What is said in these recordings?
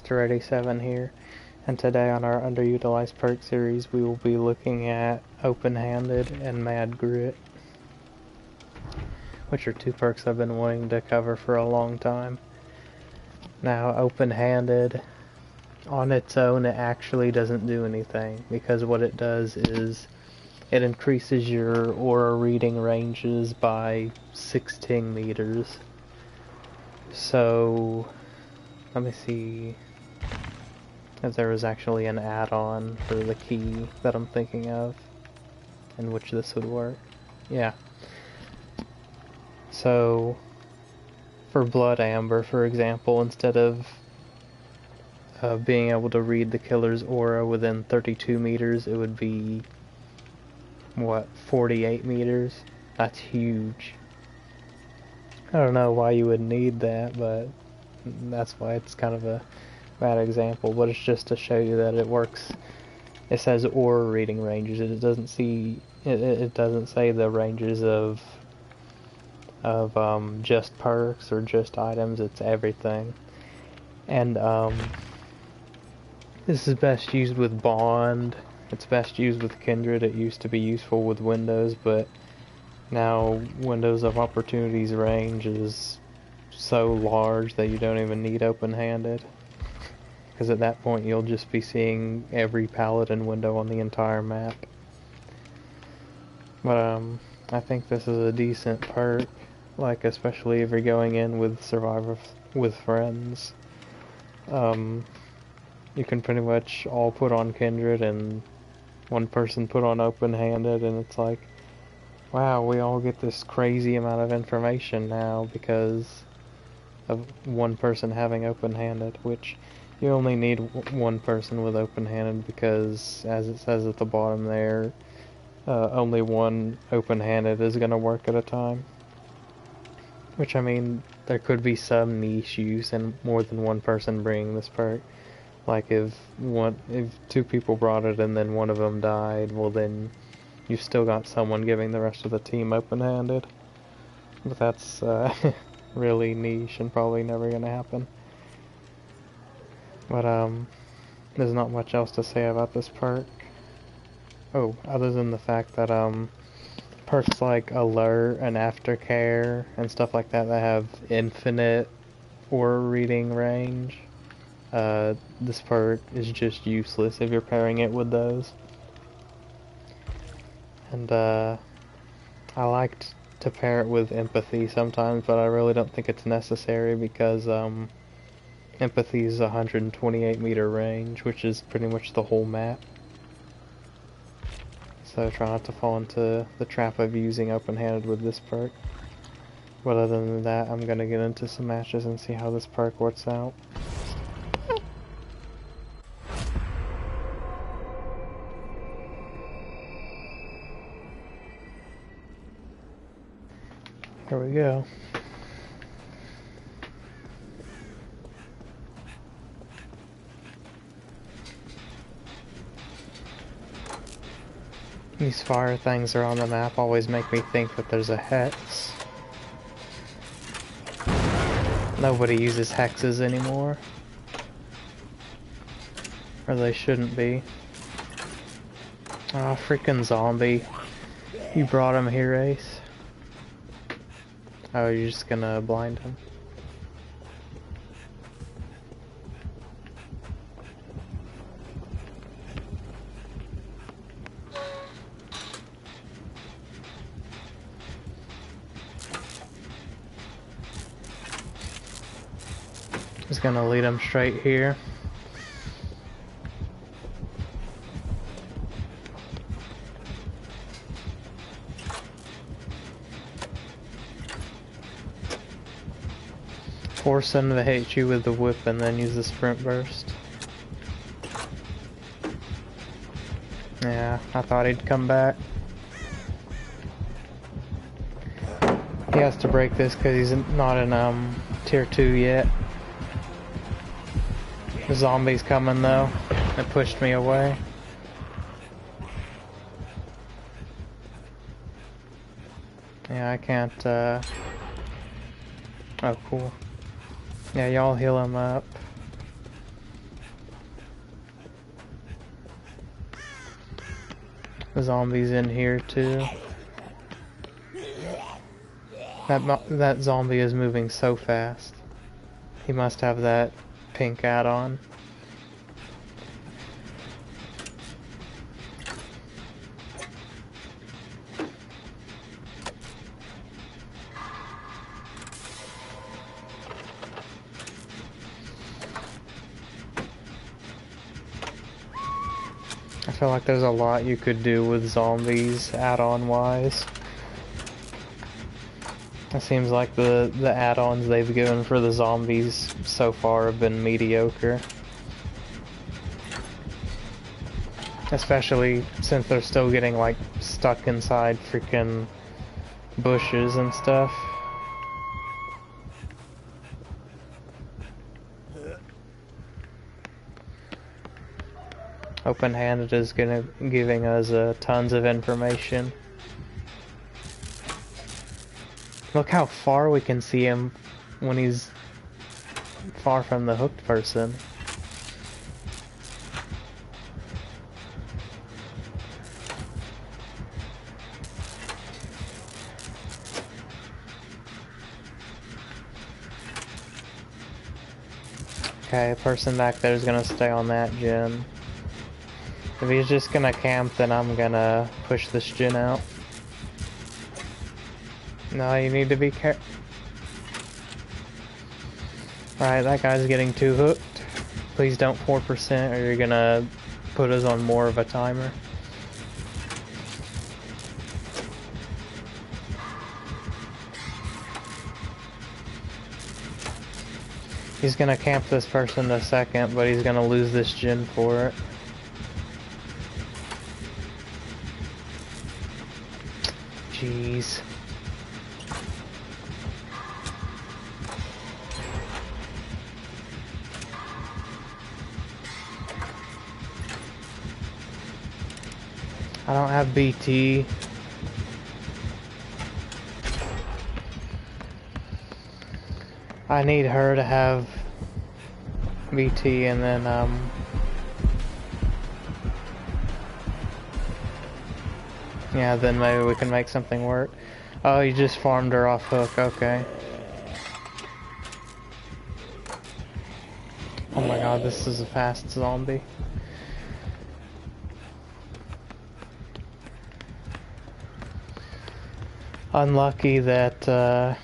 Mr. 87 here, and today on our underutilized perk series we will be looking at Open-Handed and Mad Grit, which are two perks I've been wanting to cover for a long time. Now, Open-Handed, on its own, it actually doesn't do anything, because what it does is it increases your aura reading ranges by 16 meters. So, let me see if there was actually an add-on for the key that I'm thinking of, in which this would work. Yeah. So, for Blood Amber, for example, instead of being able to read the killer's aura within 32 meters, it would be, what, 48 meters? That's huge. I don't know why you would need that, but that's why it's kind of a bad example, but it's just to show you that it works. It says aura reading ranges. It doesn't see. It doesn't say the ranges of just perks or just items. It's everything. And this is best used with Bond. It's best used with Kindred. It used to be useful with Windows, but now Windows of Opportunity's range is so large that you don't even need Open-Handed. Because at that point you'll just be seeing every paladin window on the entire map. But I think this is a decent perk, like especially if you're going in with Survivor with friends. You can pretty much all put on Kindred and one person put on Open-Handed, and it's like, wow, we all get this crazy amount of information now because of one person having Open-Handed, which you only need one person with Open-Handed because, as it says at the bottom there, only one Open-Handed is going to work at a time. Which, I mean, there could be some niche use and more than one person bringing this perk. Like if two people brought it and then one of them died, well then you've still got someone giving the rest of the team Open-Handed. But that's really niche and probably never going to happen. But there's not much else to say about this perk. Oh, other than the fact that perks like Alert and Aftercare and stuff like that that have infinite aura reading range, this perk is just useless if you're pairing it with those. And I liked to pair it with Empathy sometimes, but I really don't think it's necessary because Empathy's 128 meter range, which is pretty much the whole map. So try not to fall into the trap of using Open-Handed with this perk. But other than that, I'm gonna get into some matches and see how this perk works out. Here we go. These fire things are on the map always make me think that there's a hex. Nobody uses hexes anymore. Or they shouldn't be. Ah, freaking zombie. You brought him here, Ace? Oh, you're just gonna blind him? Just gonna lead him straight here. Force him to hit you with the whip and then use the sprint burst. Yeah, I thought he'd come back. He has to break this because he's not in tier 2 yet. The zombie's coming though. It pushed me away. Yeah, I can't, oh, cool. Yeah, y'all heal him up. The zombies in here too. That zombie is moving so fast. He must have that pink add-on. I feel like there's a lot you could do with zombies add-on wise. It seems like the add-ons they've given for the zombies so far have been mediocre. Especially since they're still getting like stuck inside freaking bushes and stuff. Open-handed is giving us tons of information. Look how far we can see him when he's far from the hooked person. Okay, the person back there is gonna stay on that gen. If he's just gonna camp, then I'm gonna push this gen out. No, you need to be careful. Alright, that guy's getting too hooked. Please don't 4% or you're gonna put us on more of a timer. He's gonna camp this person in a second, but he's gonna lose this gen for it. Jeez. I don't have BT. I need her to have BT and then yeah, then maybe we can make something work. Oh, you just farmed her off hook, okay. Oh my god, this is a fast zombie. Unlucky that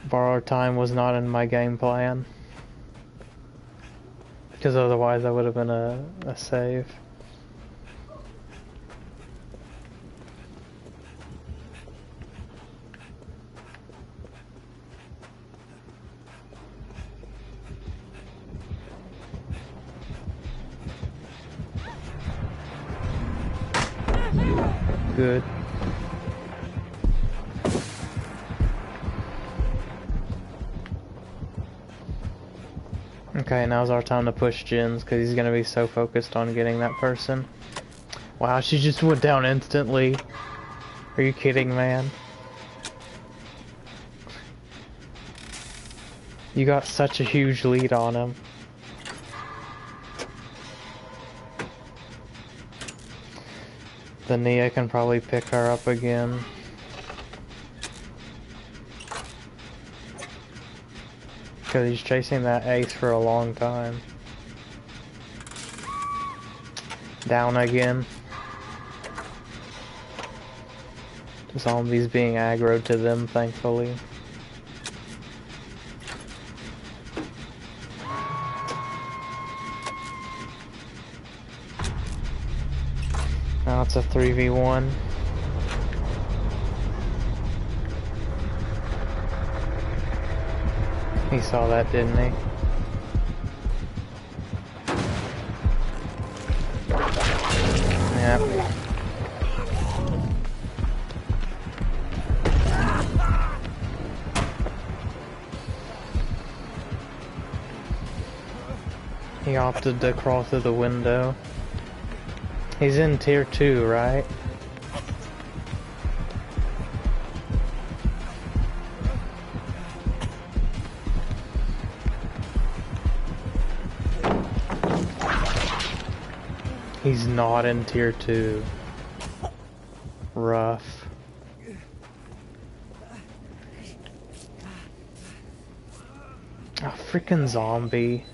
borrowed time was not in my game plan. Because otherwise that would have been a save. Good. Okay, now's our time to push gens because he's gonna be so focused on getting that person. Wow, she just went down instantly. Are you kidding, man? You got such a huge lead on him. The Nia can probably pick her up again. Because he's chasing that ace for a long time. Down again. Zombies being aggroed to them, thankfully. Now it's a 3v1. He saw that, didn't he? Yep. He opted to crawl through the window. He's in tier 2, right? He's not in tier 2. Rough. A freaking zombie.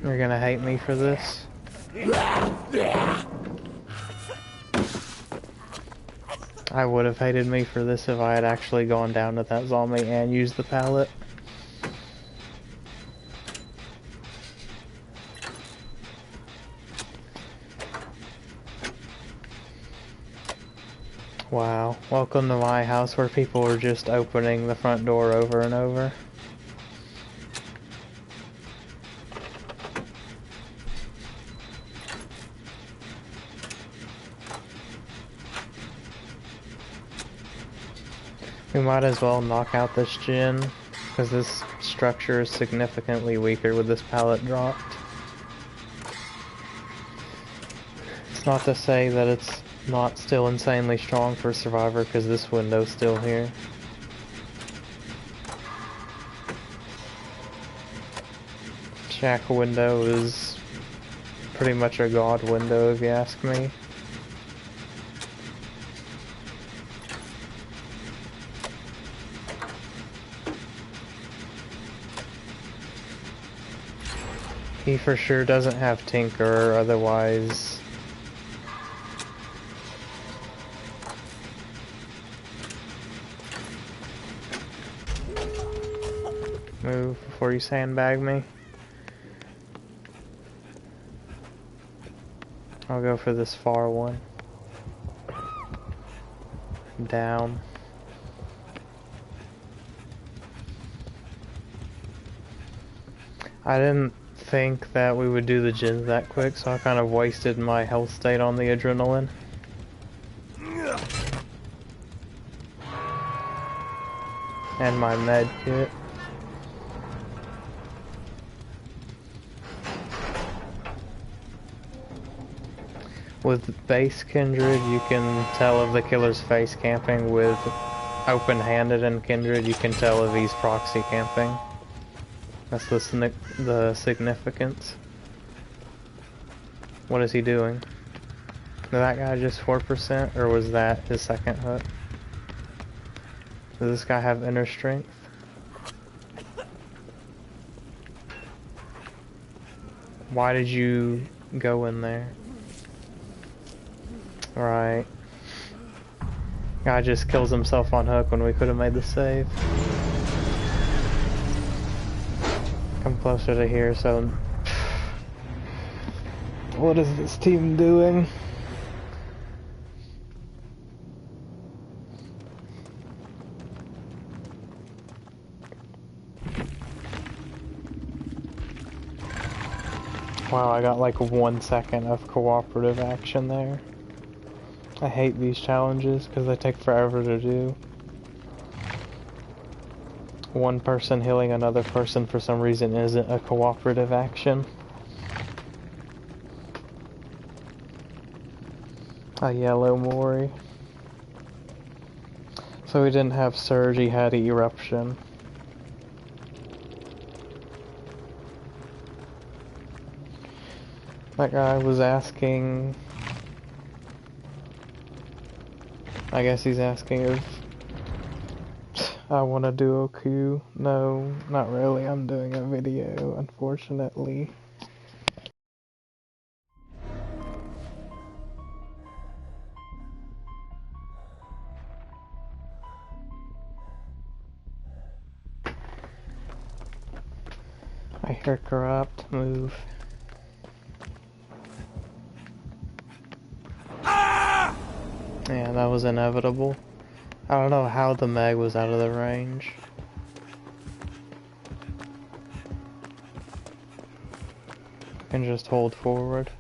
You're gonna hate me for this? I would have hated me for this if I had actually gone down to that zombie and used the pallet. Wow, welcome to my house where people are just opening the front door over and over. We might as well knock out this gen, because this structure is significantly weaker with this pallet dropped. It's not to say that it's not still insanely strong for Survivor, because this window's still here. Shack window is pretty much a god window if you ask me. He for sure doesn't have Tinker, otherwise... Move before you sandbag me. I'll go for this far one. Down. I didn't think that we would do the gens that quick, so I kind of wasted my health state on the adrenaline. And my med kit. With base Kindred, you can tell if the killer's face camping. With open-handed and Kindred, you can tell if he's proxy camping. That's the significance. What is he doing? Did that guy just 4%, or was that his second hut? Does this guy have inner strength? Why did you go in there? Right. Guy just kills himself on hook when we could have made the save. Come closer to here, so... What is this team doing? Wow, I got like 1 second of cooperative action there. I hate these challenges because they take forever to do. One person healing another person for some reason isn't a cooperative action. A yellow Mori. So he didn't have Surge, he had Eruption. That guy was asking... I guess he's asking if I want to do a queue. No, not really. I'm doing a video, unfortunately. I hear corrupt. Move. Yeah, that was inevitable. I don't know how the mag was out of the range. Can just hold forward.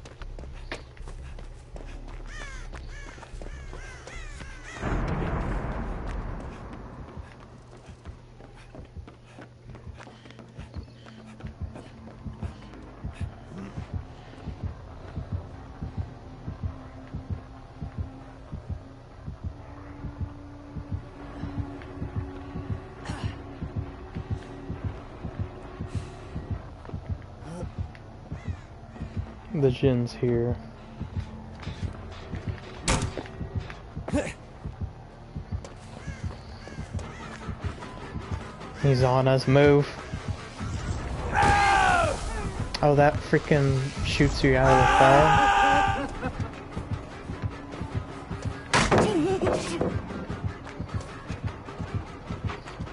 The Jin's here. He's on us, move. Oh, that freaking shoots you out of the fire.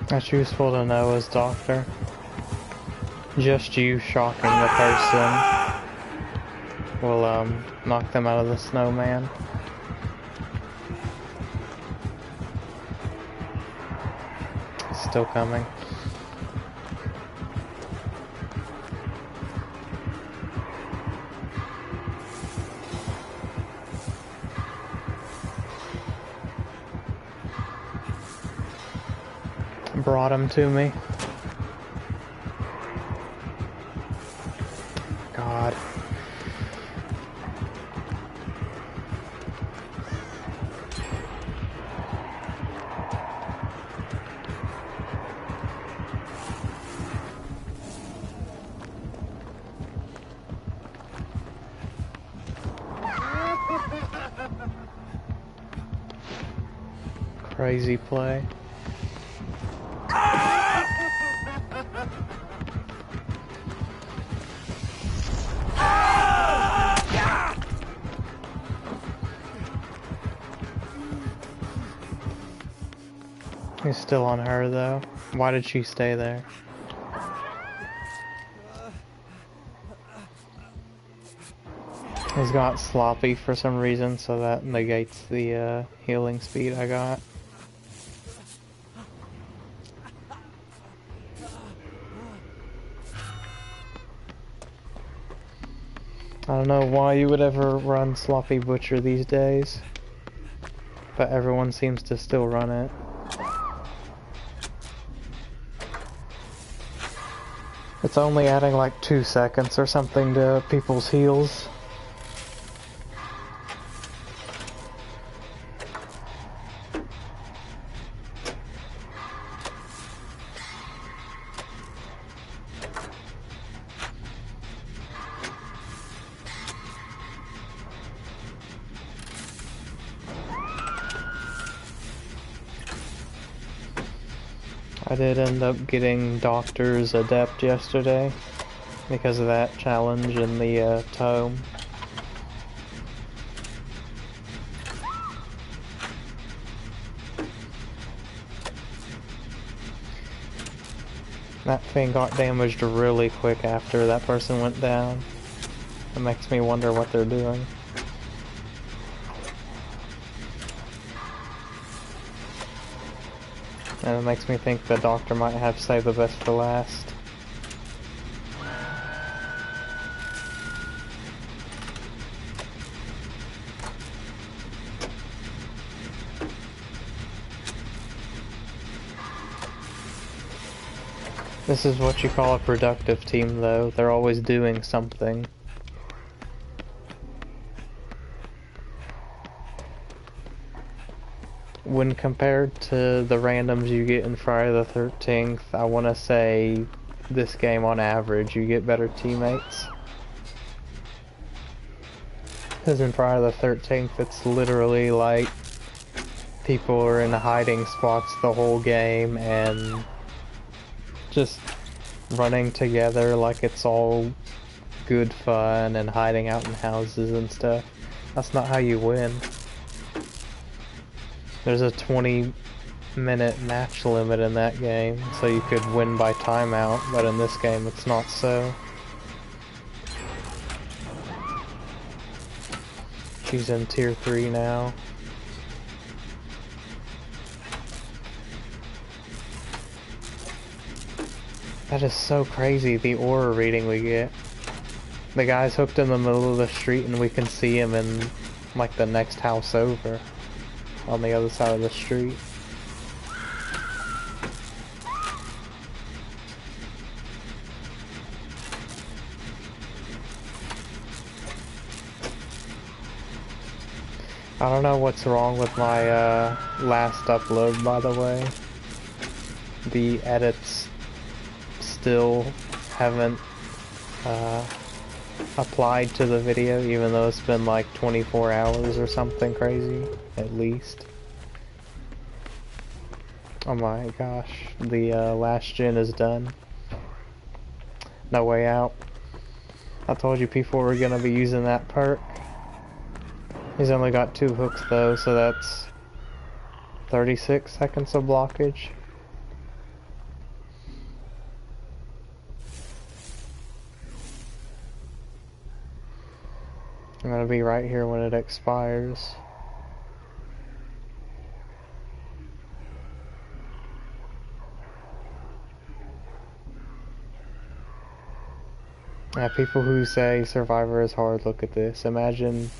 That's useful to know as doctor. Just you shocking the person will knock them out of the snowman. Still coming. Brought him to me. God. Crazy play. He's still on her though. Why did she stay there? He's got sloppy for some reason, so that negates the healing speed I got. I don't know why you would ever run Sloppy Butcher these days, but everyone seems to still run it. It's only adding like 2 seconds or something to people's heals. I did end up getting Doctor's Adept yesterday because of that challenge in the tome. That thing got damaged really quick after that person went down. It makes me wonder what they're doing. And it makes me think the Doctor might have saved the best for last. This is what you call a productive team though. They're always doing something. When compared to the randoms you get in Friday the 13th, I want to say this game on average you get better teammates. Because in Friday the 13th it's literally like people are in hiding spots the whole game and just running together like it's all good fun and hiding out in houses and stuff. That's not how you win. There's a 20-minute match limit in that game, so you could win by timeout, but in this game it's not so. She's in tier 3 now. That is so crazy, the aura reading we get. The guy's hooked in the middle of the street and we can see him in like the next house over. On the other side of the street. I don't know what's wrong with my last upload, by the way. The edits still haven't applied to the video, even though it's been like 24 hours or something crazy, at least. Oh my gosh, the last gen is done. No way out. I told you people were gonna be using that perk. He's only got 2 hooks though, so that's 36 seconds of blockage. I'm gonna be right here when it expires. Yeah, people who say Survivor is hard, look at this. Imagine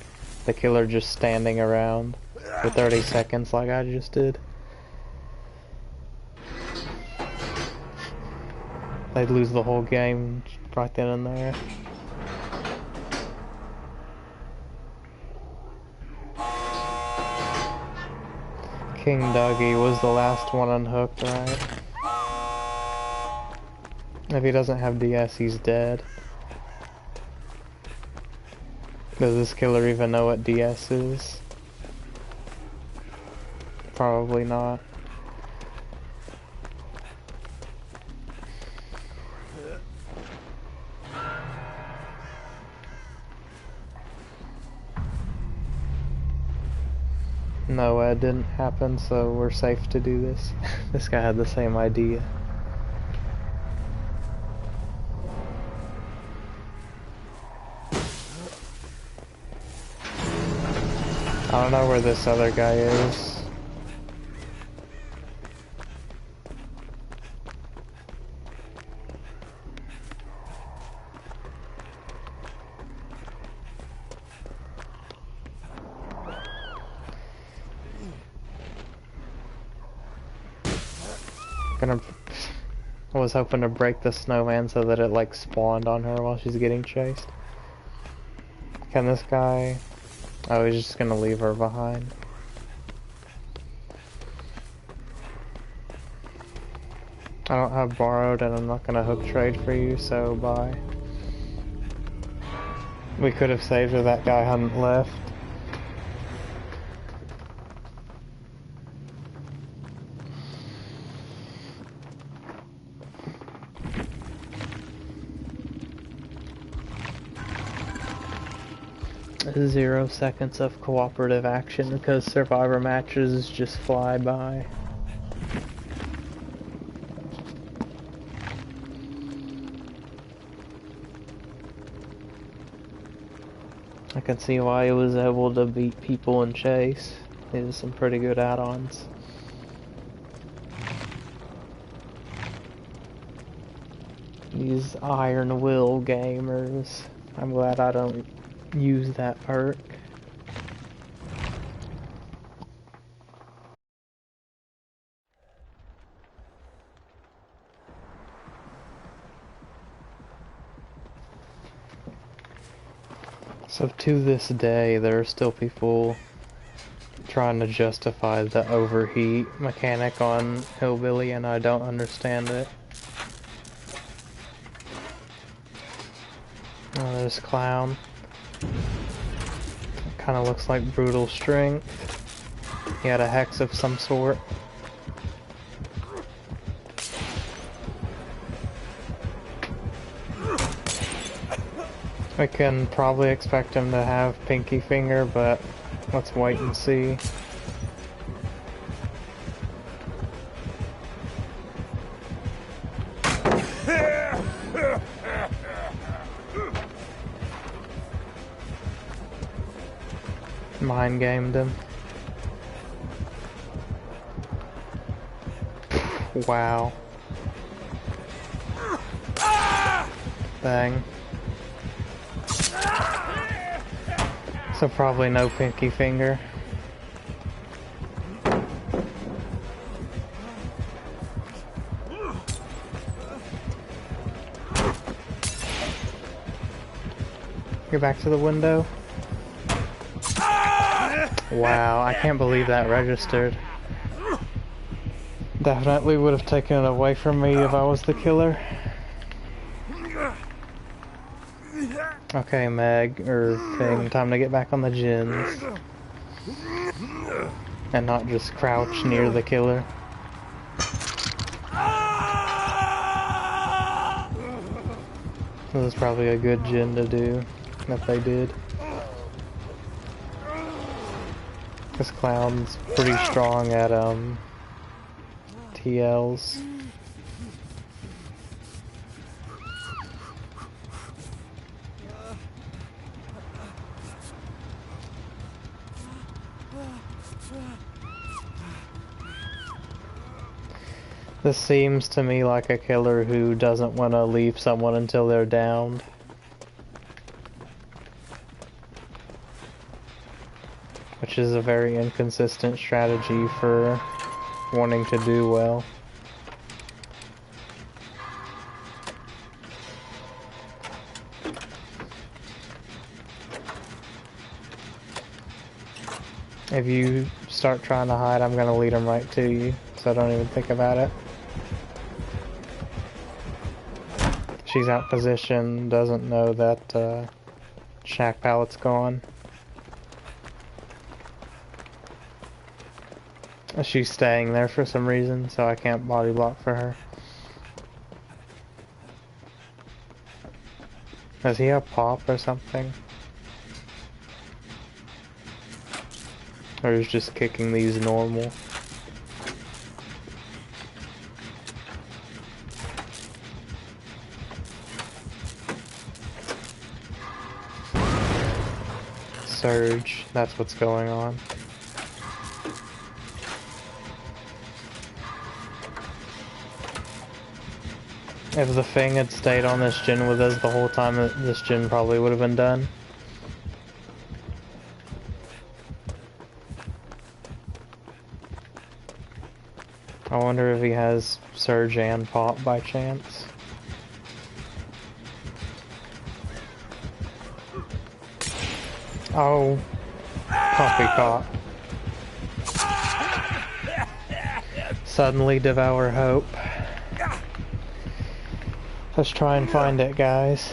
the killer just standing around for 30 seconds like I just did. They'd lose the whole game right then and there. King Dougie was the last one unhooked, right? If he doesn't have DS, he's dead. Does this killer even know what DS is? Probably not. No, it didn't happen, so we're safe to do this. This guy had the same idea. I don't know where this other guy is. I was hoping to break the snowman so that it like spawned on her while she's getting chased. Can this guy... Oh, he's just gonna leave her behind. I don't have borrowed and I'm not gonna hook trade for you, so bye. We could have saved her, that guy hadn't left. Zero seconds of cooperative action because Survivor matches just fly by. I can see why he was able to beat people in Chase. He has some pretty good add-ons. These Iron Will gamers. I'm glad I don't use that perk. So to this day, there are still people trying to justify the overheat mechanic on Hillbilly, and I don't understand it. Oh, there's Clown. Kinda looks like Brutal Strength. He had a hex of some sort. We can probably expect him to have Pinky Finger, but let's wait and see. Mind gamed him. Wow. Bang. So probably no Pinky Finger. Get back to the window. Wow, I can't believe that registered. Definitely would have taken it away from me if I was the killer. Okay, Meg, or Thing, time to get back on the gins. And not just crouch near the killer. This is probably a good gin to do, if they did. This clown's pretty strong at, TLs. This seems to me like a killer who doesn't want to leave someone until they're downed. Which is a very inconsistent strategy for wanting to do well. If you start trying to hide, I'm gonna lead them right to you, so don't even think about it. She's out position, doesn't know that shack pallet's gone. She's staying there for some reason, so I can't body block for her. Does he have pop or something? Or is just kicking these normal? Surge, that's what's going on. If the Thing had stayed on this gin with us the whole time, this gin probably would have been done. I wonder if he has Surge and Pop by chance. Oh, poppycock. Suddenly devour hope. Let's try and find it, guys.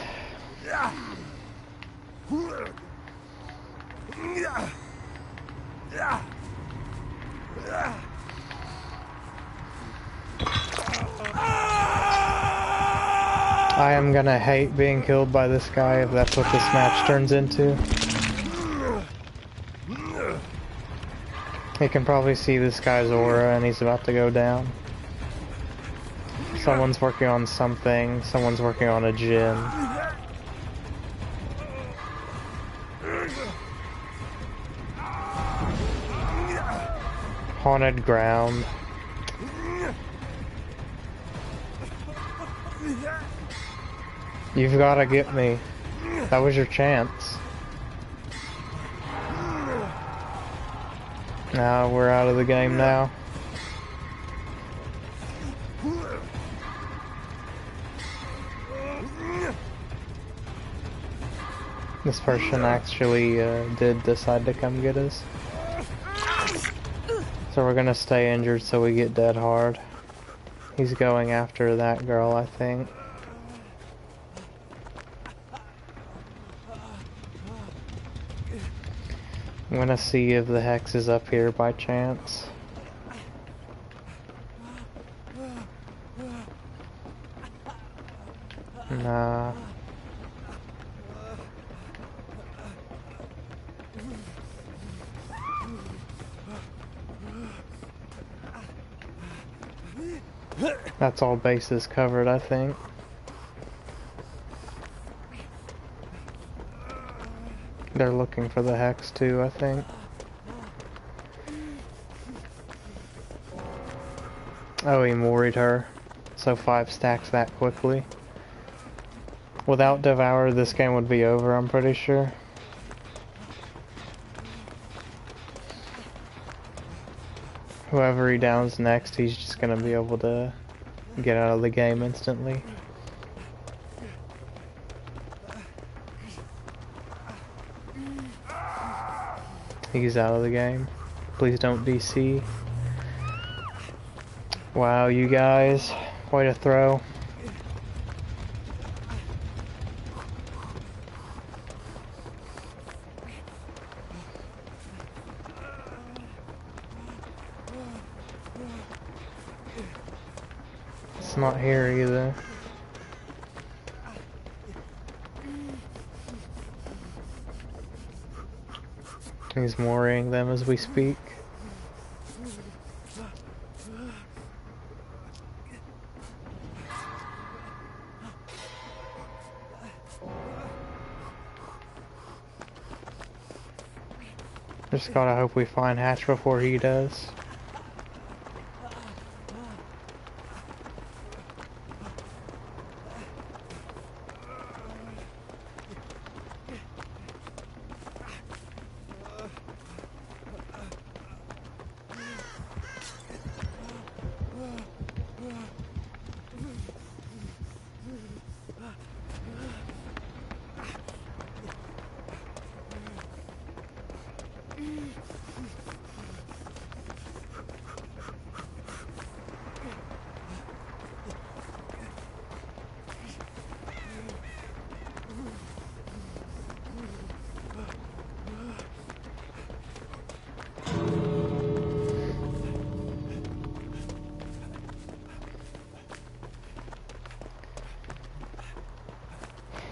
I am gonna hate being killed by this guy if that's what this match turns into. You can probably see this guy's aura and he's about to go down. Someone's working on something, someone's working on a gin. Haunted ground. You've gotta get me. That was your chance. Now we're out of the game now. This person actually did decide to come get us. So we're gonna stay injured so we get dead hard. He's going after that girl, I think. I'm gonna see if the hex is up here by chance. Nah. That's all bases covered, I think. They're looking for the hex too, I think. Oh, he worried her. So 5 stacks that quickly. Without Devour, this game would be over, I'm pretty sure. Whoever he downs next, he's just gonna be able to get out of the game instantly. He's out of the game. Please don't DC. Wow, you guys. Way to throw. Basement's not here either. He's mooring them as we speak. Just gotta hope we find Hatch before he does.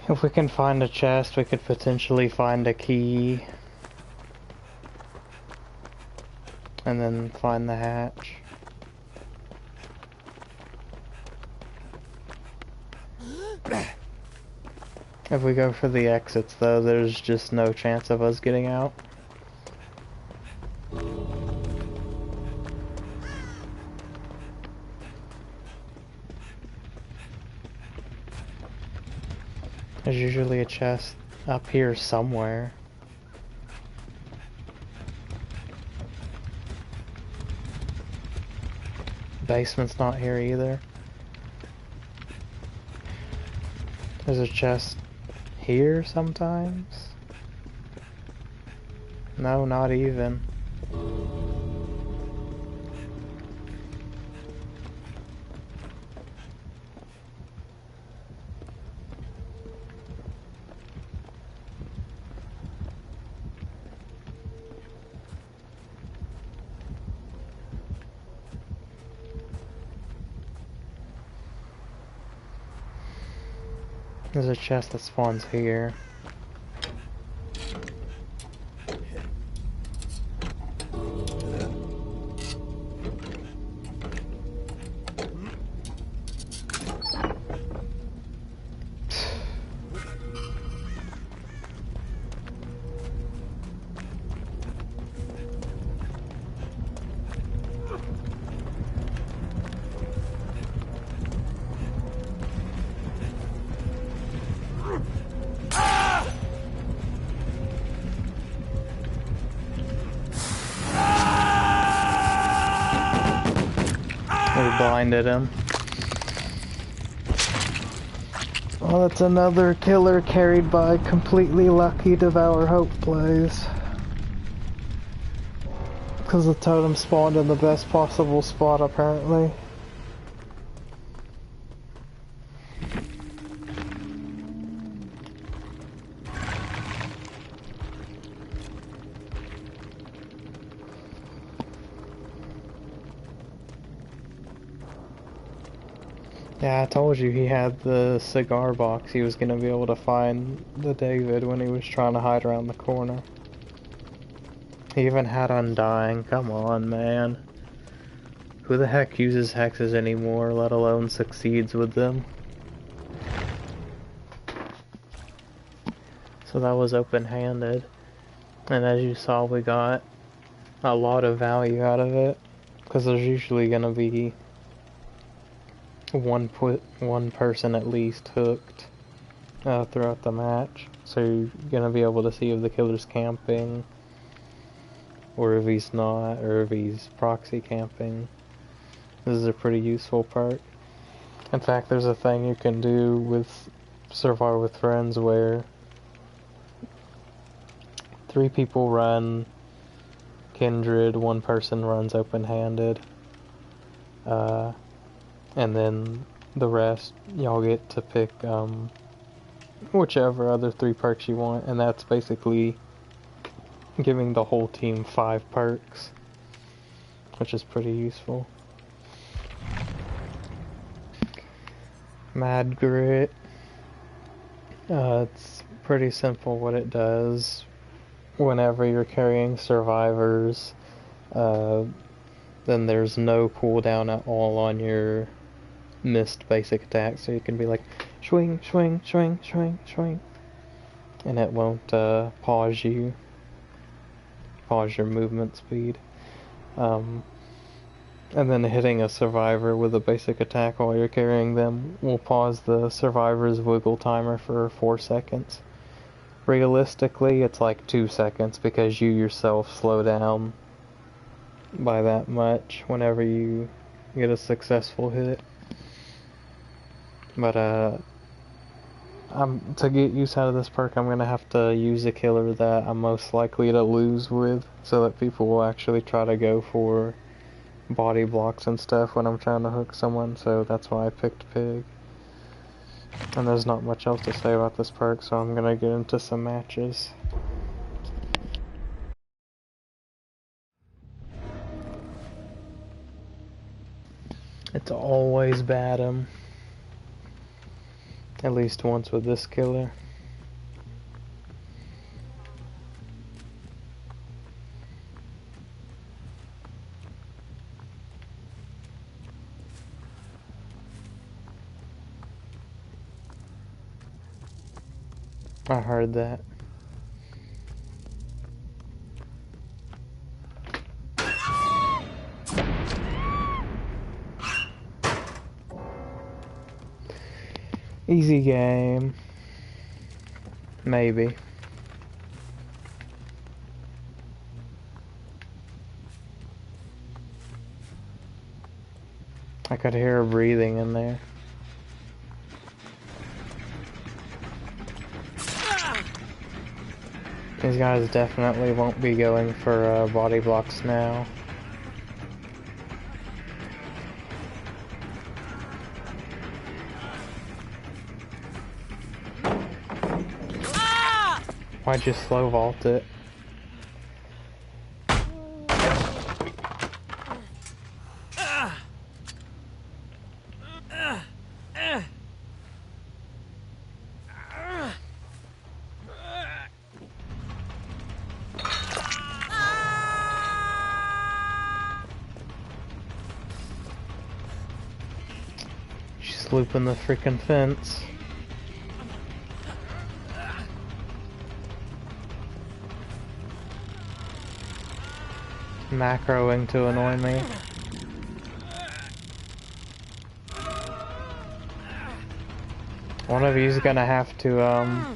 If we can find a chest, we could potentially find a key. And then find the hatch. If we go for the exits though, there's just no chance of us getting out. There's usually a chest up here somewhere. Basement's not here either. There's a chest here sometimes. No, not even. There's a chest that spawns here. Blinded him. Well, that's another killer carried by completely lucky Devour Hope plays. Because the totem spawned in the best possible spot, apparently. Yeah, I told you he had the cigar box. He was gonna be able to find the David when he was trying to hide around the corner. He even had Undying. Come on, man. Who the heck uses hexes anymore, let alone succeeds with them? So that was open-handed. And as you saw, we got a lot of value out of it. Because there's usually gonna be one person at least hooked throughout the match, so you're gonna be able to see if the killer's camping, or if he's not, or if he's proxy camping. This is a pretty useful part. In fact, there's a thing you can do with Survive with Friends where 3 people run Kindred, 1 person runs open-handed, and then the rest, y'all get to pick whichever other 3 perks you want, and that's basically giving the whole team 5 perks, which is pretty useful. Mad Grit. It's pretty simple what it does. Whenever you're carrying survivors, uh, then there's no cooldown at all on your missed basic attack, so you can be like, swing, swing, swing, swing, swing, and it won't pause your movement speed. And then hitting a survivor with a basic attack while you're carrying them will pause the survivor's wiggle timer for 4 seconds. Realistically, it's like 2 seconds because you yourself slow down by that much whenever you get a successful hit. But to get use out of this perk, I'm gonna have to use a killer that I'm most likely to lose with, so that people will actually try to go for body blocks and stuff when I'm trying to hook someone, so that's why I picked Pig. And there's not much else to say about this perk, so I'm gonna get into some matches. It's always Batum. At least once with this killer. I heard that. Easy game. Maybe. I could hear her breathing in there. These guys definitely won't be going for body blocks now. Why'd you slow vault it? She's looping the freaking fence. Macroing to annoy me. One of you's gonna have to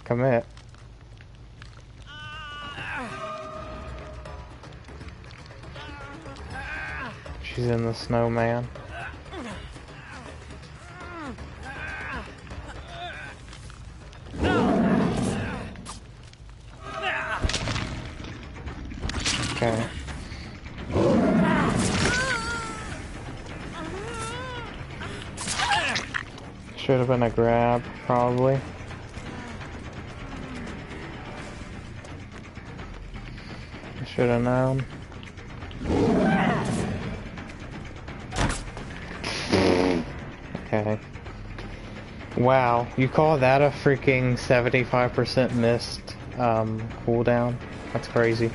commit. She's in the snowman. Okay. Should have been a grab, probably. I should have known. Okay. Wow, you call that a freaking 75% missed cooldown? That's crazy.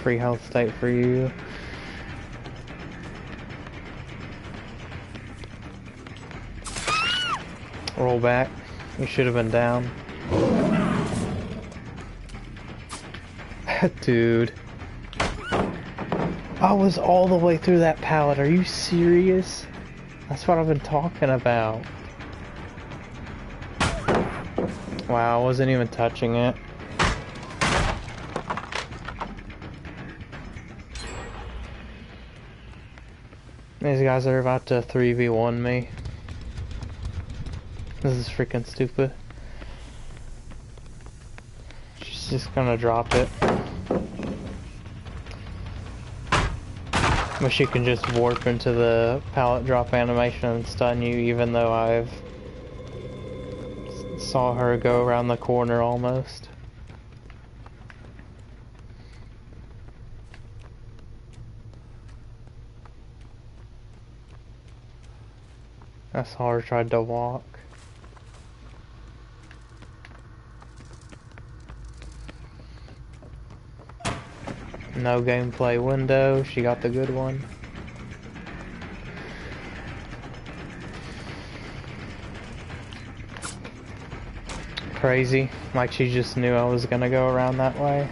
Free health state for you. Roll back. You should have been down. Dude. I was all the way through that pallet. Are you serious? That's what I've been talking about. Wow, I wasn't even touching it. These guys are about to 3v1 me. This is freaking stupid. She's just gonna drop it. But she can just warp into the pallet drop animation and stun you, even though I've saw her go around the corner almost. I saw her tried to walk. No gameplay window, she got the good one. Crazy, like she just knew I was gonna go around that way.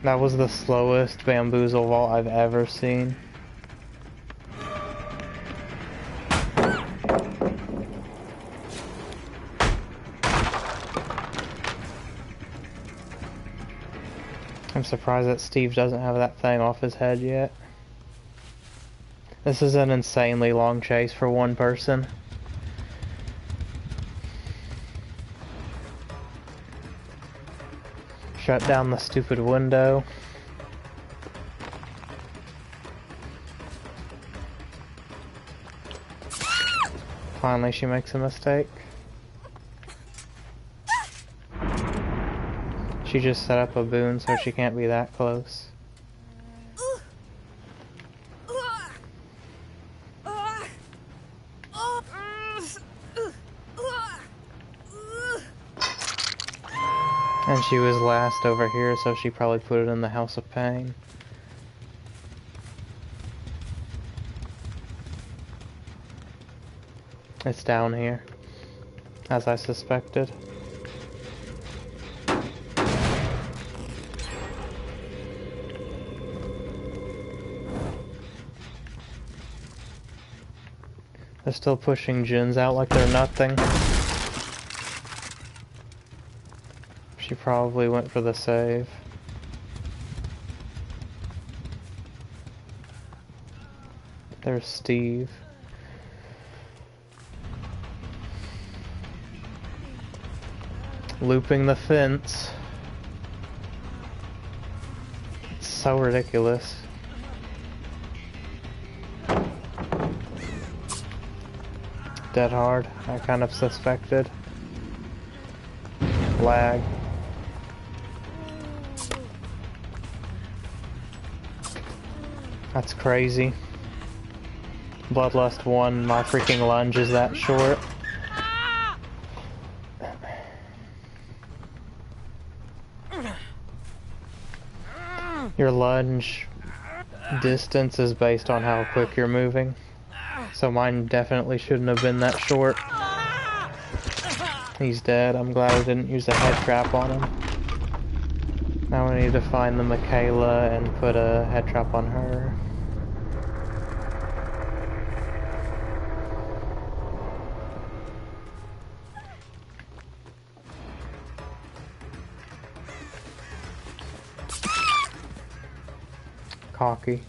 That was the slowest bamboozle vault I've ever seen. I'm surprised that Steve doesn't have that thing off his head yet. This is an insanely long chase for one person. Shut down the stupid window. Finally she makes a mistake. She just set up a boon so she can't be that close. And she was last over here, so she probably put it in the House of Pain. It's down here, as I suspected. They're still pushing gens out like they're nothing. She probably went for the save. There's Steve. Looping the fence. It's so ridiculous. Dead hard, I kind of suspected. Lag. That's crazy. Bloodlust 1, my freaking lunge is that short. Your lunge distance is based on how quick you're moving. So mine definitely shouldn't have been that short. He's dead. I'm glad I didn't use a head trap on him. Now we need to find the Michaela and put a head trap on her. Cocky.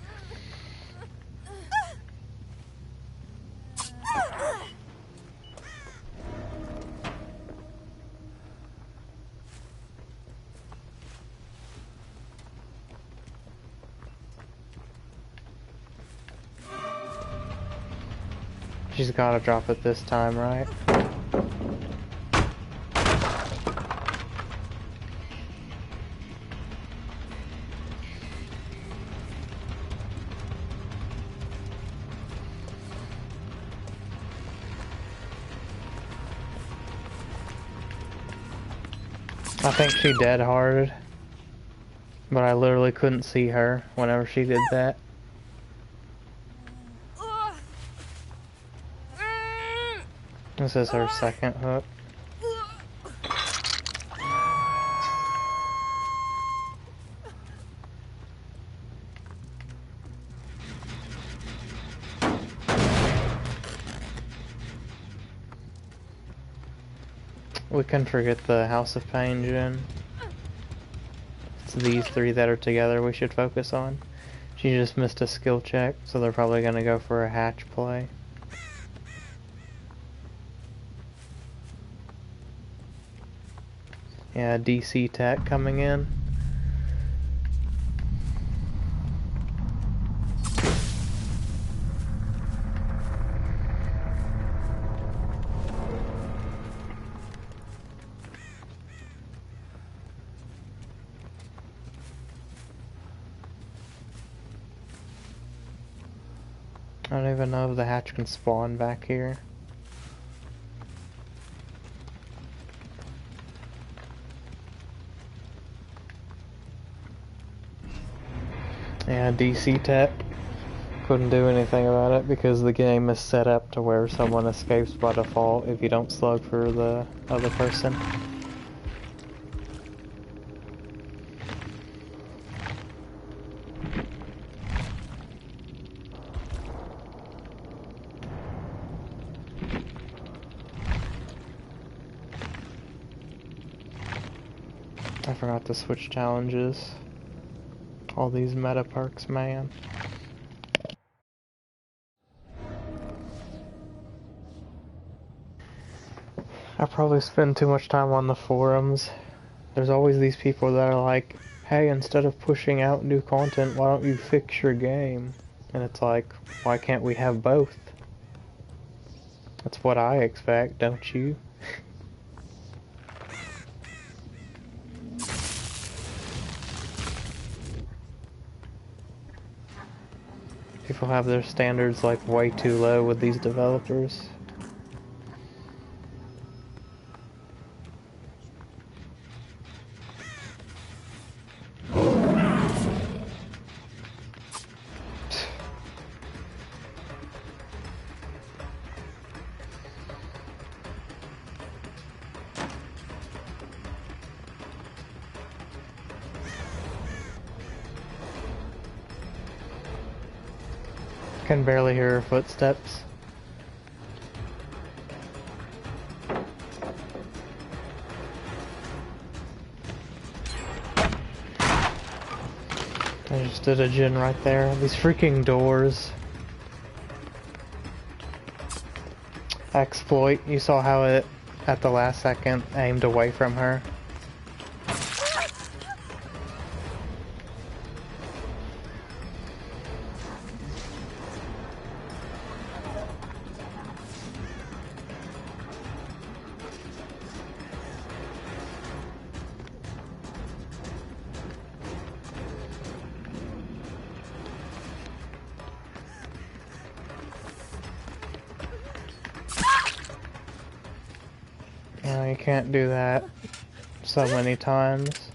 She's gotta drop it this time, right? I think she dead-hearted, but I literally couldn't see her whenever she did that. This is her second hook. We can forget the House of Pain gen. It's these three that are together we should focus on. She just missed a skill check, so they're probably gonna go for a hatch play. Yeah, DC tech coming in. I don't even know if the hatch can spawn back here. Yeah, DC tech. Couldn't do anything about it because the game is set up to where someone escapes by default if you don't slug for the other person. I forgot to switch challenges. All these meta perks, man. I probably spend too much time on the forums. There's always these people that are like, hey, instead of pushing out new content, why don't you fix your game? And it's like, why can't we have both? That's what I expect, don't you? People have their standards like way too low with these developers. Can barely hear her footsteps. I just did a gen right there. These freaking doors. Exploit. You saw how it, at the last second, aimed away from her. No, you can't do that so many times.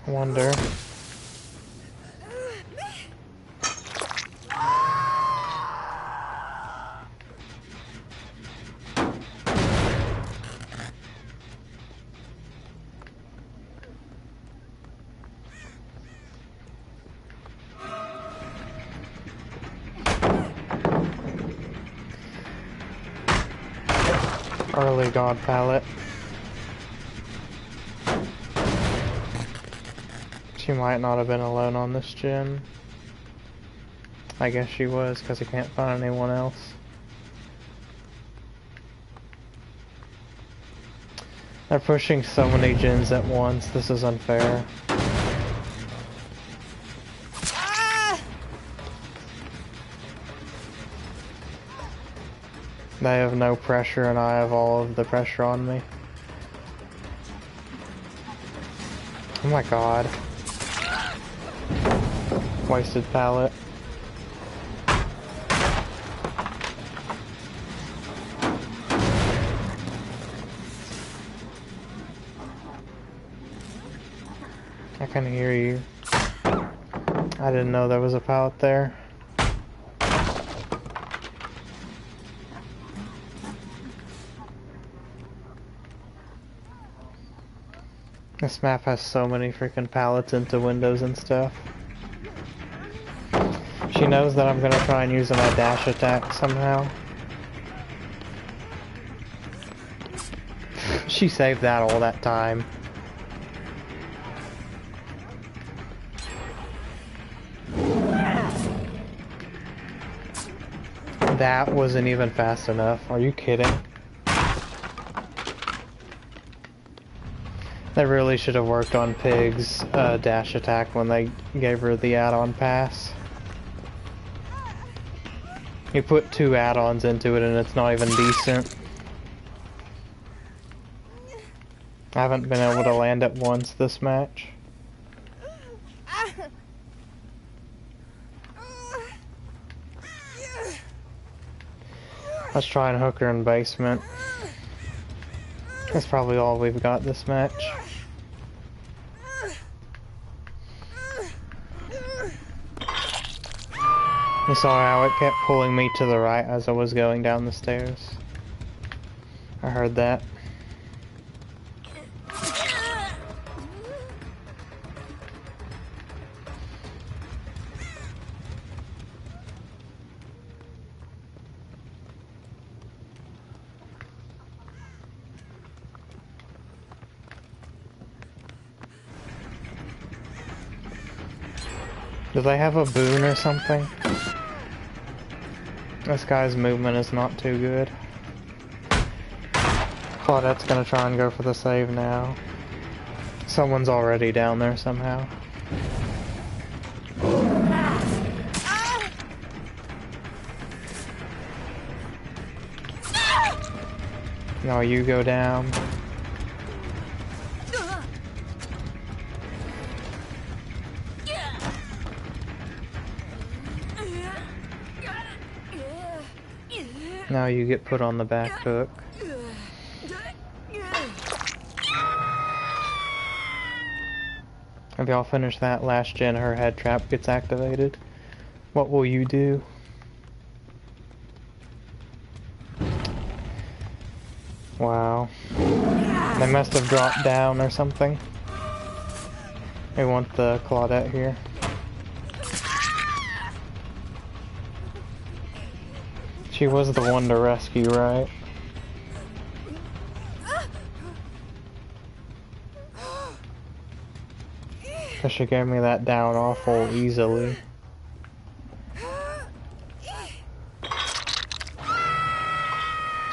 I wonder. Early god palette. She might not have been alone on this gen. I guess she was, because I can't find anyone else. They're pushing so many gens at once, this is unfair. They have no pressure and I have all of the pressure on me. Oh my god. Wasted pallet. I can hear you. I didn't know there was a pallet there. This map has so many freaking pallets into windows and stuff. She knows that I'm gonna try and use my dash attack somehow. She saved that all that time. That wasn't even fast enough. Are you kidding? They really should have worked on Pig's dash attack when they gave her the add-on pass. You put 2 add-ons into it and it's not even decent. I haven't been able to land it once this match. Let's try and hook her in basement. That's probably all we've got this match. You saw how it kept pulling me to the right as I was going down the stairs. I heard that. Do they have a boon or something? This guy's movement is not too good. Claudette's gonna try and go for the save now. Someone's already down there somehow. No, you go down. Now you get put on the back hook. If y'all finish that last gen, her head trap gets activated. What will you do? Wow. They must have dropped down or something. We want the Claudette here. She was the one to rescue, right? Cause she gave me that down awful easily.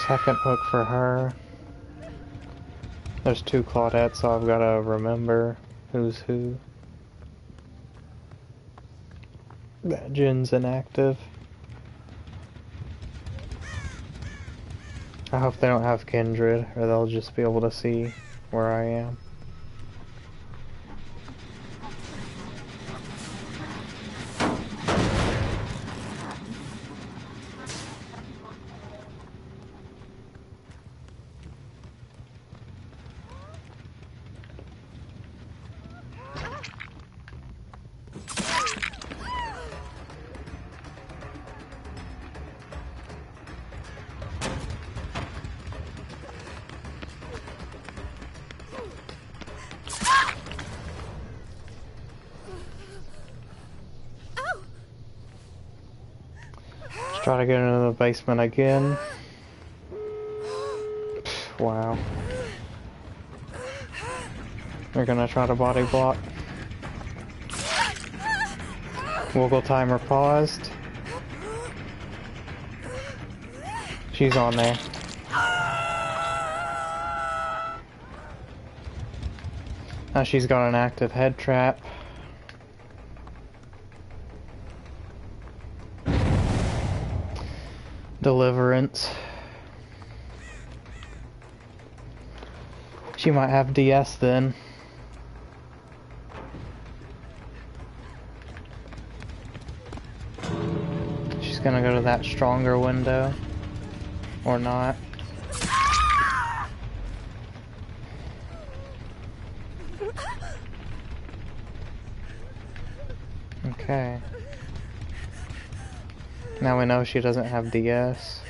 Second hook for her. There's two Claudettes, so I've gotta remember who's who. That gen's inactive. I hope they don't have Kindred, or they'll just be able to see where I am. Try to get into the basement again. Wow. They're gonna try to body block. Wiggle timer paused. She's on there. Now she's got an active head trap. Deliverance. She might have DS then. She's gonna go to that stronger window. Or not. Okay. Now we know she doesn't have DS.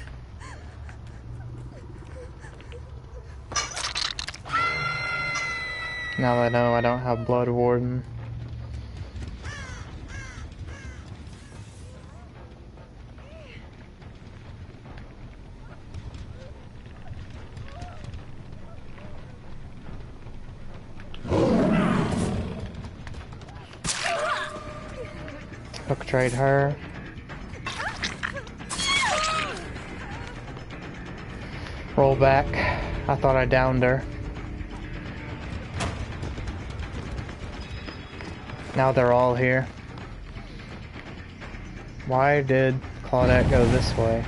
Now I know I don't have Blood Warden. Hook trade her. Roll back. I thought I downed her. Now they're all here. Why did Claudette go this way?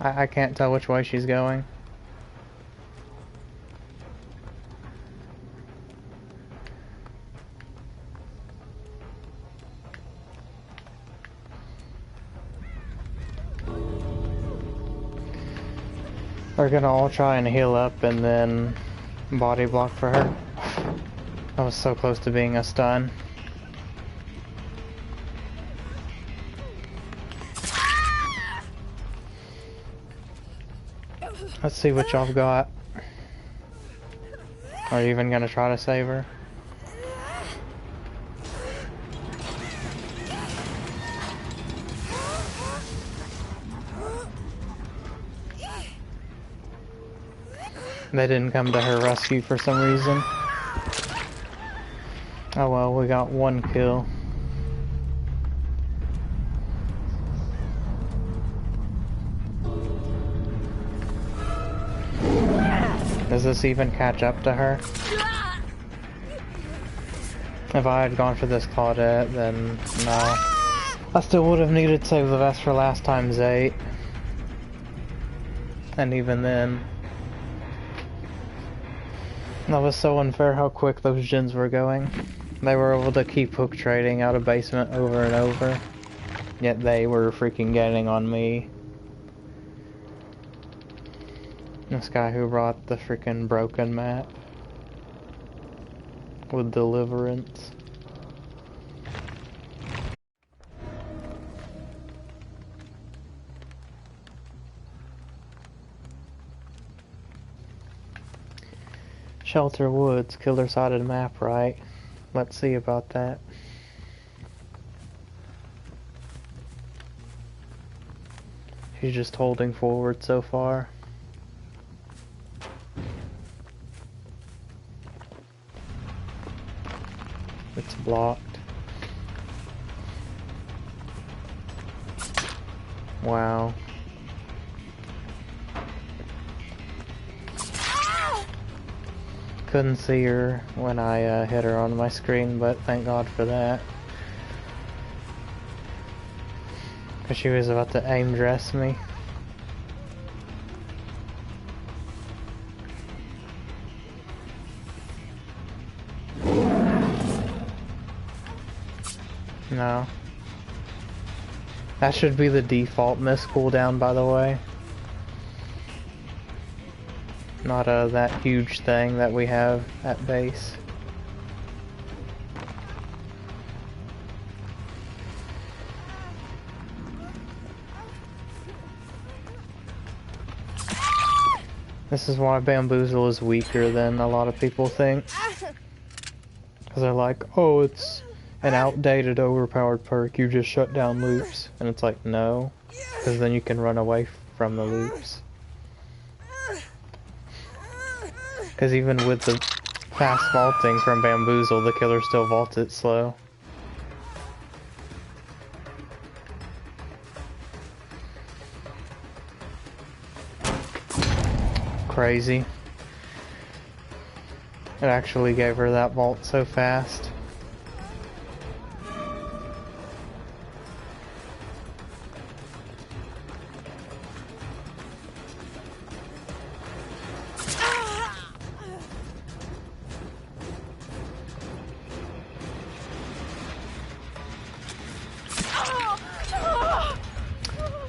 I can't tell which way she's going. We're gonna all try and heal up and then body block for her. I was so close to being a stun. Let's see what y'all got. Are you even gonna try to save her? They didn't come to her rescue for some reason. Oh well, we got one kill. Does this even catch up to her? If I had gone for this Claudette, then no. I still would have needed Save the Best for Last times 8. And even then, that was so unfair how quick those gens were going. They were able to keep hook trading out of basement over and over. Yet they were freaking getting on me. This guy who brought the freaking broken map with Deliverance. Shelter Woods, killer-sided map, right? Let's see about that. He's just holding forward so far. It's blocked. Wow. Couldn't see her when I hit her on my screen, but thank God for that. Because she was about to aim dress me. No. That should be the default miss cooldown, by the way. Not that huge thing that we have at base. This is why Bamboozle is weaker than a lot of people think. Because they're like, oh, it's an outdated, overpowered perk, you just shut down loops. And it's like, no. Because then you can run away from the loops. Because even with the fast vaulting from Bamboozle, the killer still vaults it slow. Crazy. It actually gave her that vault so fast.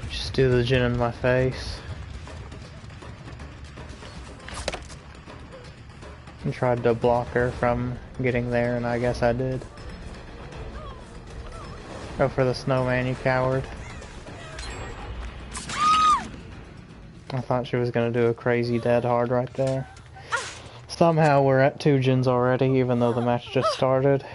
Just do the gin in my face. And tried to block her from getting there, and I guess I did. Go for the snowman, you coward. I thought she was gonna do a crazy dead hard right there. Somehow we're at 2 gens already, even though the match just started.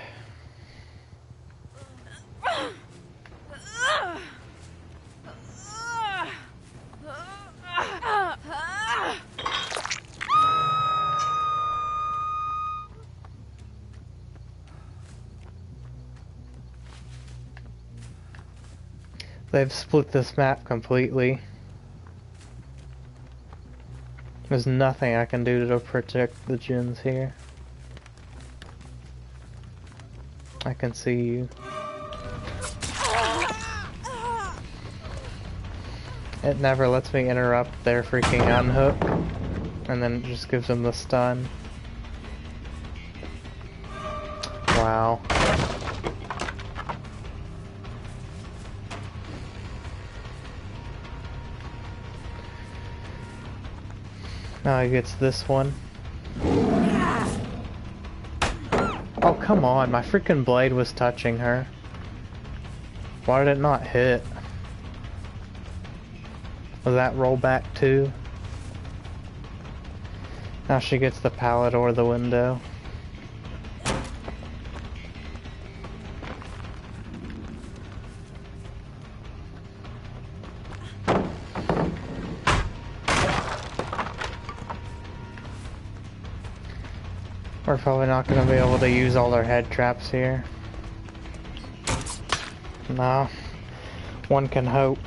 They've split this map completely. There's nothing I can do to protect the gens here. I can see you. It never lets me interrupt their freaking unhook. And then it just gives them the stun. Wow. Now he gets this one. Oh, come on. My freaking blade was touching her. Why did it not hit? Was that rollback too? Now she gets the pallet or the window. We're probably not going to be able to use all their head traps here. No. One can hope.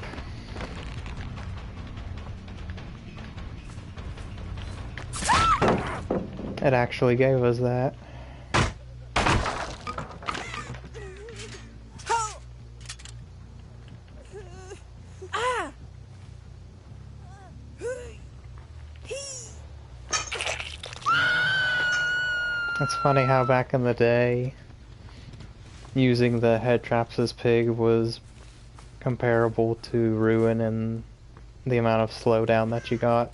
It actually gave us that. It's funny how back in the day, using the head traps as pig was comparable to ruin and the amount of slowdown that you got.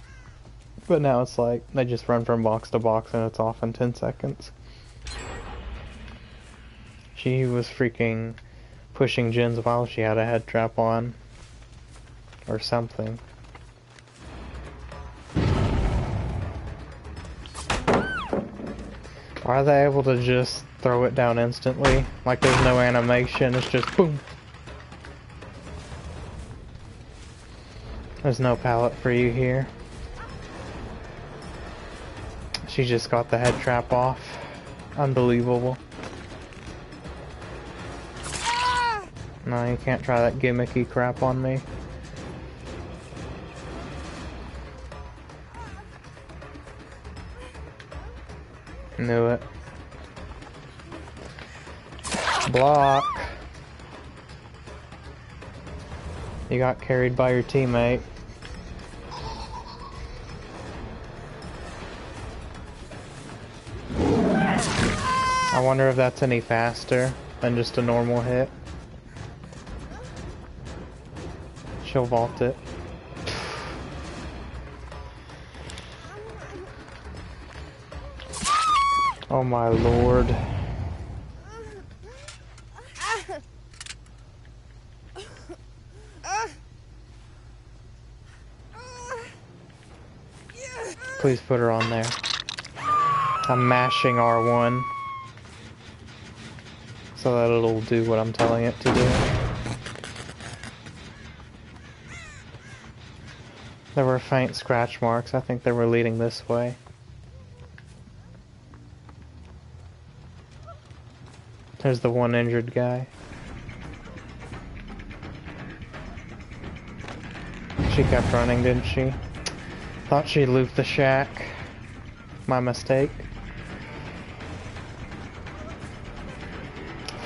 But now it's like, they just run from box to box and it's off in 10 seconds. She was freaking pushing gens while she had a head trap on. Or something. Why are they able to just throw it down instantly? Like there's no animation, it's just boom. There's no pallet for you here. She just got the head trap off. Unbelievable. No, you can't try that gimmicky crap on me. Knew it. Block. You got carried by your teammate. I wonder if that's any faster than just a normal hit. She'll vault it. Oh my lord. Please put her on there. I'm mashing R1 so that it'll do what I'm telling it to do. There were faint scratch marks. I think they were leading this way. There's the one injured guy. She kept running, didn't she? Thought she looped the shack. My mistake.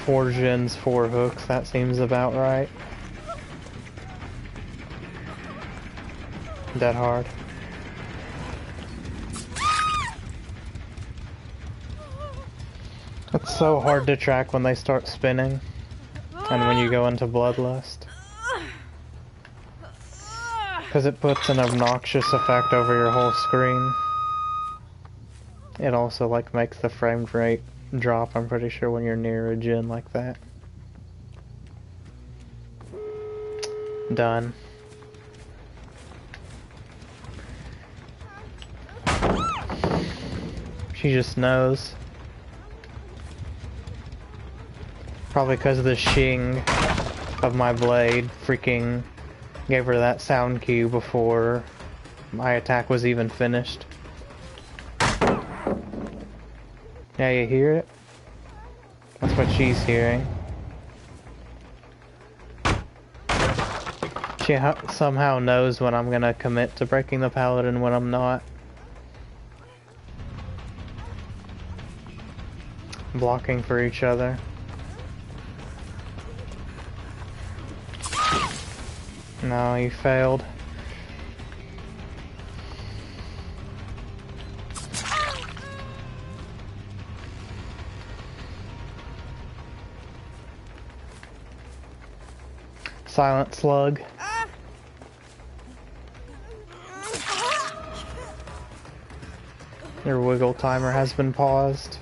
4 gens, 4 hooks, that seems about right. Dead hard. It's so hard to track when they start spinning and when you go into Bloodlust. Because it puts an obnoxious effect over your whole screen. It also like makes the frame rate drop, I'm pretty sure, when you're near a gen like that. Done. She just knows. Probably because of the shing of my blade freaking gave her that sound cue before my attack was even finished. Yeah, you hear it? That's what she's hearing. She somehow knows when I'm gonna commit to breaking the pallet and when I'm not. Blocking for each other. No, you failed. Silent slug. Your wiggle timer has been paused.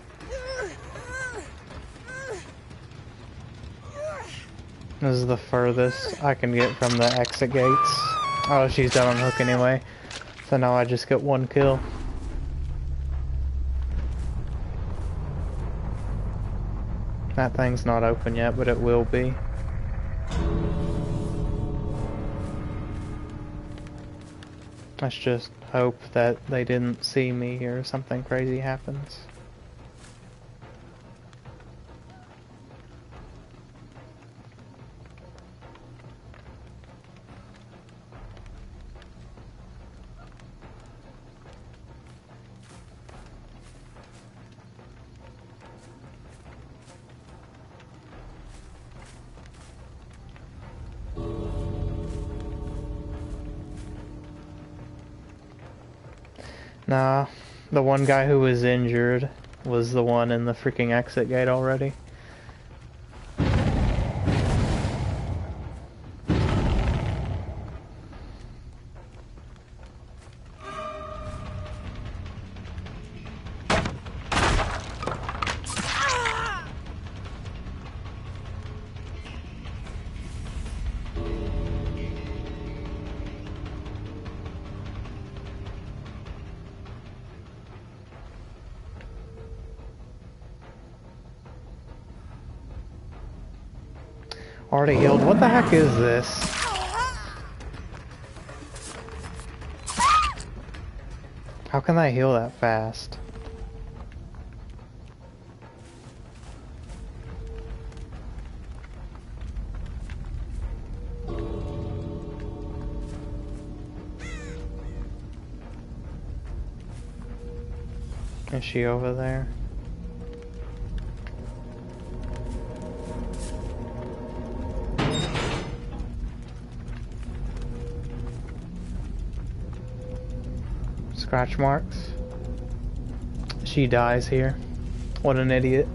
This is the furthest I can get from the exit gates. Oh, she's done on hook anyway. So now I just get one kill. That thing's not open yet, but it will be. Let's just hope that they didn't see me or something crazy happens. Nah, the one guy who was injured was the one in the freaking exit gate already. Already healed. What the heck is this? How can I heal that fast? Is she over there? Scratch marks. She dies here. What an idiot.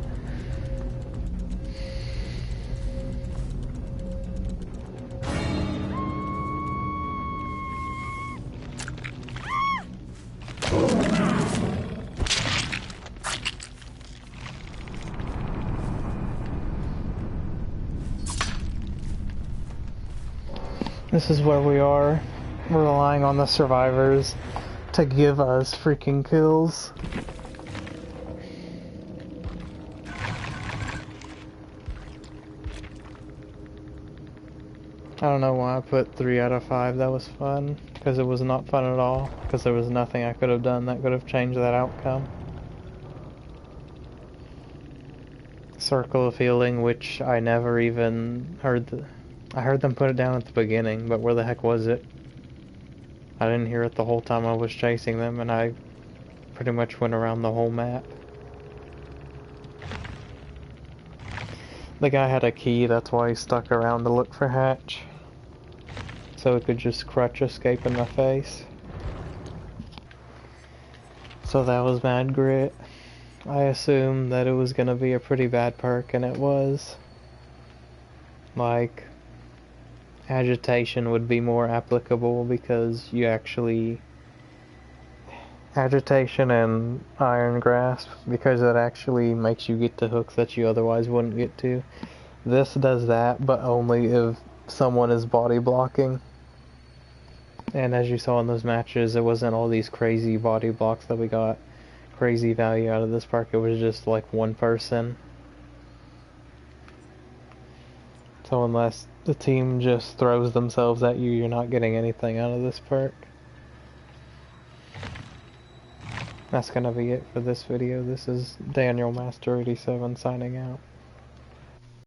This is where we are. We're relying on the survivors to give us freaking kills. I don't know why I put 3 out of 5. That was fun. Because it was not fun at all. Because there was nothing I could have done that could have changed that outcome. Circle of Healing, which I never even heard. I heard them put it down at the beginning, but where the heck was it? I didn't hear it the whole time I was chasing them, and I pretty much went around the whole map. The guy had a key, that's why he stuck around to look for Hatch. So he could just crutch escape in my face. So that was mad grit. I assumed that it was gonna be a pretty bad perk, and it was. Like, agitation would be more applicable because you actually... Agitation and Iron Grasp, because it actually makes you get to hooks that you otherwise wouldn't get to. This does that, but only if someone is body blocking. And as you saw in those matches, it wasn't all these crazy body blocks that we got crazy value out of this perk. It was just like one person. So unless the team just throws themselves at you, you're not getting anything out of this perk. That's gonna be it for this video. This is Daniel Master 87 signing out.